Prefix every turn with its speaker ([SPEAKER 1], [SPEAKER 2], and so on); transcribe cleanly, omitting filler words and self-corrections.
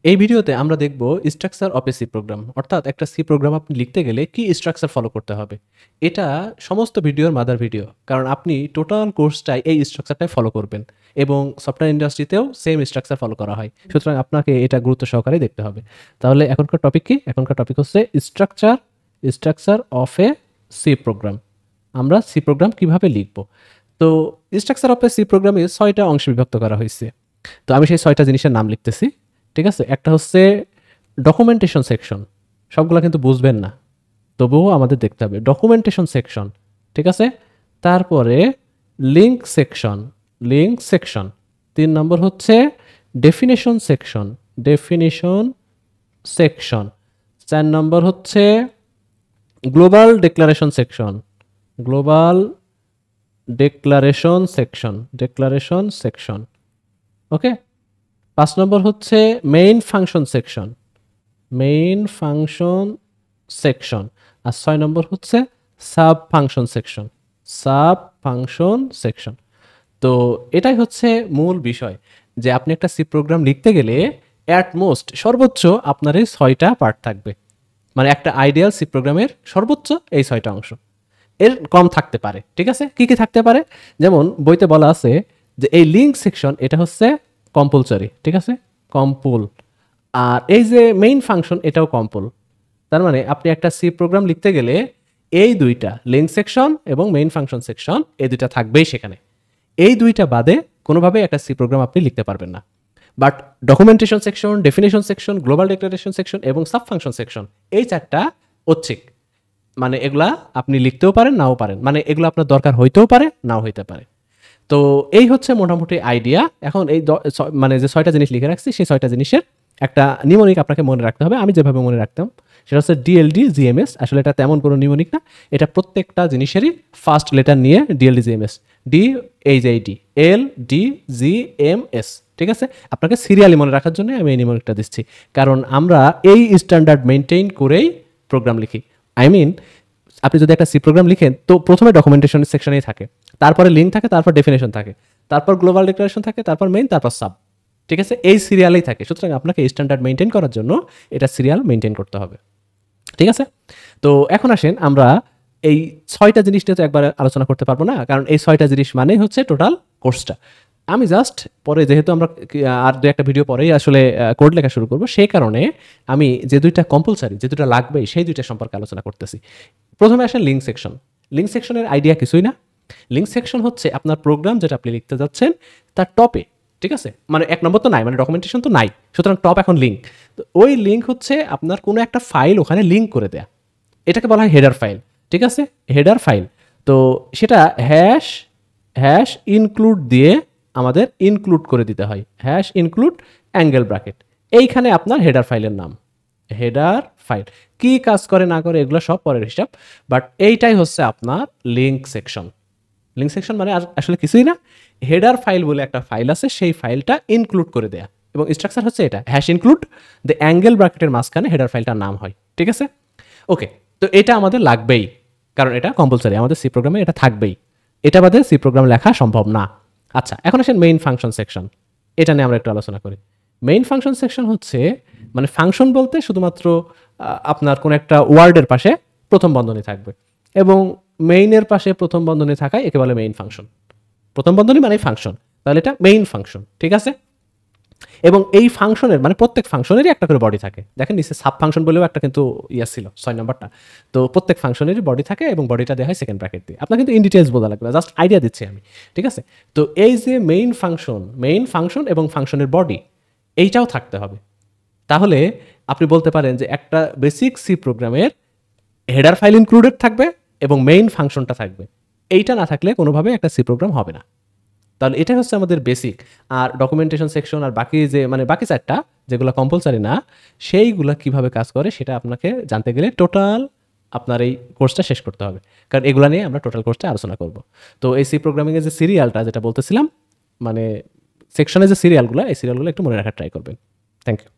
[SPEAKER 1] এই ভিডিওতে আমরা দেখব structure of a C program, অর্থাৎ একটা সি প্রোগ্রাম আপনি লিখতে গেলে কি স্ট্রাকচার ফলো করতে হবে। এটা সমস্ত ভিডিওর মাদার ভিডিও, কারণ আপনি টোটাল কোর্সটাই এই স্ট্রাকচারটাই ফলো করবেন এবং সফটওয়্যার ইন্ডাস্ট্রিতেও সেম স্ট্রাকচার ফলো করা হয়। সুতরাং আপনাকে এটা গুরুত্ব সহকারে দেখতে হবে। তাহলে এখনকার টপিক কি? এখনকার টপিক হচ্ছে structure of a C program. আমরা সি প্রোগ্রাম কিভাবে লিখব। তো স্ট্রাকচার অফ এ সি প্রোগ্রামে 6টা অংশে বিভক্ত করা হয়েছে। তো আমি সেই 6টা জিনিসের নাম লিখতেছি। ঠিক আছে, একটা হচ্ছে ডকুমেন্টেশন সেকশন। সবগুলো কিন্তু বুঝবেন না, তবুও আমাদের দেখতে হবে ডকুমেন্টেশন সেকশন। ঠিক আছে, তারপরে লিঙ্ক সেকশন 3 নম্বর হচ্ছে ডেফিনেশন সেকশন 4 নম্বর হচ্ছে গ্লোবাল ডেক্লারেশন সেকশন। ওকে, 5 নম্বর হচ্ছে মেইন ফাংশন সেকশন। আর 6 নম্বর হচ্ছে সাব ফাংশন সেকশন। তো এটাই হচ্ছে মূল বিষয়, যে আপনি একটা সি প্রোগ্রাম লিখতে গেলে অ্যাটমোস্ট সর্বোচ্চ আপনার এই 6টা পার্ট থাকবে। মানে একটা আইডিয়াল সি প্রোগ্রামের সর্বোচ্চ এই 6টা অংশ, এর কম থাকতে পারে। ঠিক আছে, কি কি থাকতে পারে? যেমন বইতে বলা আছে যে এই লিঙ্ক সেকশন এটা হচ্ছে কম্পালসরি। ঠিক আছে, কম্পুল। আর এই যে মেইন ফাংশন এটাও কম্পুল। তার মানে আপনি একটা সি প্রোগ্রাম লিখতে গেলে এই দুইটা লিঙ্ক সেকশন এবং মেইন ফাংশন সেকশন এই দুইটা থাকবেই সেখানে। এই দুইটা বাদে কোনোভাবে একটা সি প্রোগ্রাম আপনি লিখতে পারবেন না। But documentation section, definition section, global declaration section এবং সাব ফাংশন সেকশন, এই 4টা ঐচ্ছিক। মানে এগুলা আপনি লিখতেও পারেন, নাও পারেন। মানে এগুলো আপনার দরকার হইতেও পারে, নাও হইতে পারে। তো এই হচ্ছে মোটামুটি আইডিয়া। এখন এই মানে যে 6টা জিনিস লিখে রাখছি, সেই 6টা জিনিসের একটা নিমোনিক আপনাকে মনে রাখতে হবে। আমি যেভাবে মনে রাখতাম সেটা হচ্ছে ডিএলডি জিএমএস। আসলে এটা তেমন কোনো নিমোনিক না, এটা প্রত্যেকটা জিনিসেরই ফার্স্ট লেটার নিয়ে DLD GMS. D H I D, L D G M S. ঠিক আছে, আপনাকে সিরিয়ালি মনে রাখার জন্য আমি এই নিমোনিকটা দিচ্ছি, কারণ আমরা এই স্ট্যান্ডার্ড মেনটেন করেই প্রোগ্রাম লিখি। আই মিন, আপনি যদি একটা সি প্রোগ্রাম লিখেন তো প্রথমে ডকুমেন্টেশন সেকশনেই থাকে, তারপরে লিঙ্ক থাকে, তারপর ডেফিনেশন থাকে, তারপর গ্লোবাল ডিক্লারেশন থাকে, তারপর মেইন, তারপর সাব। ঠিক আছে, এই সিরিয়ালেই থাকে। সুতরাং আপনাকে স্ট্যান্ডার্ড মেনটেন করার জন্য এটা সিরিয়াল মেনটেন করতে হবে। ঠিক আছে, তো এখন আসেন আমরা এই 6টা জিনিস নিয়ে তো একবার আলোচনা করতে পারবো না, কারণ এই 6টা জিনিস মানেই হচ্ছে টোটাল কোর্সটা। আমি জাস্ট পরে, যেহেতু আমরা আর 2-1টা ভিডিও পরেই আসলে কোড লেখা শুরু করবো, সেই কারণে আমি যে 2টা কম্পালসারি, যে 2টা লাগবেই, সেই 2টা সম্পর্কে আলোচনা করতেছি। প্রথমে আসেন লিঙ্ক সেকশনের আইডিয়া কিছুই না। লিঙ্ক সেকশন হচ্ছে আপনার প্রোগ্রাম যেটা আপনি লিখতে যাচ্ছেন তার টপে। ঠিক আছে, মানে 1 নম্বর তো নাই, মানে ডকুমেন্টেশন তো নাই, সুতরাং টপ এখন লিঙ্ক। তো ওই লিঙ্ক হচ্ছে আপনার কোনো একটা ফাইল ওখানে লিঙ্ক করে দেয়া, এটাকে বলা হয় হেডার ফাইল। ঠিক আছে, হেডার ফাইল। তো সেটা হ্যাশ ইনক্লুড দিয়ে আমাদের ইনক্লুড করে দিতে হয়, হ্যাশ ইনক্লুড অ্যাঙ্গেল ব্র্যাকেট। এইখানে আপনার হেডার ফাইলের নাম। হেডার ফাইল কি কাজ করে না করে এগুলো সব পরের হিসাব, বাট এইটাই হচ্ছে আপনার লিঙ্ক সেকশন মানে আসলে কিছুই না, হেডার ফাইল বলে একটা ফাইল আছে, সেই ফাইলটা ইনক্লুড করে দেয়া। এবং স্ট্রাকচার হচ্ছে এটা, হ্যাশ ইনক্লুড দ্য অ্যাঙ্গেল ব্র্যাকেটের মাঝখানে হেডার ফাইলটার নাম হয়। ঠিক আছে, ওকে। তো এটা আমাদের লাগবেই, কারণ এটা কম্পালসারি, আমাদের সি প্রোগ্রামে এটা থাকবেই। এটা বাদে সি প্রোগ্রাম লেখা সম্ভব না। আচ্ছা, এখন আসেন মেইন ফাংশন সেকশন। এটা নিয়ে আমরা একটু আলোচনা করি। মেইন ফাংশন সেকশন হচ্ছে, মানে ফাংশন বলতে শুধুমাত্র আপনার কোন একটা ওয়ার্ডের পাশে প্রথম বন্ধনী থাকবে, এবং মেইনের পাশে প্রথম বন্ধনী থাকায় একে বলে মেইন ফাংশন। প্রথম বন্ধনী মানে ফাংশন, তাহলে এটা মেইন ফাংশন। ঠিক আছে, এবং এই ফাংশনের মানে প্রত্যেক ফাংশনেরই একটা করে বডি থাকে। দেখেন নিচে সাব ফাংশন বলেও একটা কিন্তু ছিল 6 নম্বরটা। তো প্রত্যেক ফাংশনেরই বডি থাকে এবং বডিটা দেওয়া হয় সেকেন্ড ব্র্যাকেট দিয়ে। আপনার কিন্তু ইন ডিটেলস বোঝা লাগবে না, জাস্ট আইডিয়া দিচ্ছি আমি। ঠিক আছে, তো এই যে মেইন ফাংশন এবং ফাংশনের বডি, এইটাও থাকতে হবে। তাহলে আপনি বলতে পারেন যে একটা বেসিক সি প্রোগ্রামের হেডার ফাইল ইনক্লুডেড থাকবে এবং মেইন ফাংশনটা থাকবে। এইটা না থাকলে কোনোভাবে একটা সি প্রোগ্রাম হবে না। তাহলে এটা হচ্ছে আমাদের বেসিক। আর ডকুমেন্টেশন সেকশন আর বাকি যে মানে বাকি 4টা যেগুলো কম্পালসারি না, সেইগুলো কিভাবে কাজ করে সেটা আপনাকে জানতে গেলে টোটাল আপনার এই কোর্সটা শেষ করতে হবে, কারণ এগুলো নিয়ে আমরা টোটাল কোর্সটা আলোচনা করব। তো এই সি প্রোগ্রামিংয়ের যে সিরিয়ালটা যেটা বলতেছিলাম, মানে সেকশনের যে সিরিয়ালগুলো, এই সিরিয়ালগুলো একটু মনে রাখার ট্রাই করবেন। Thank you.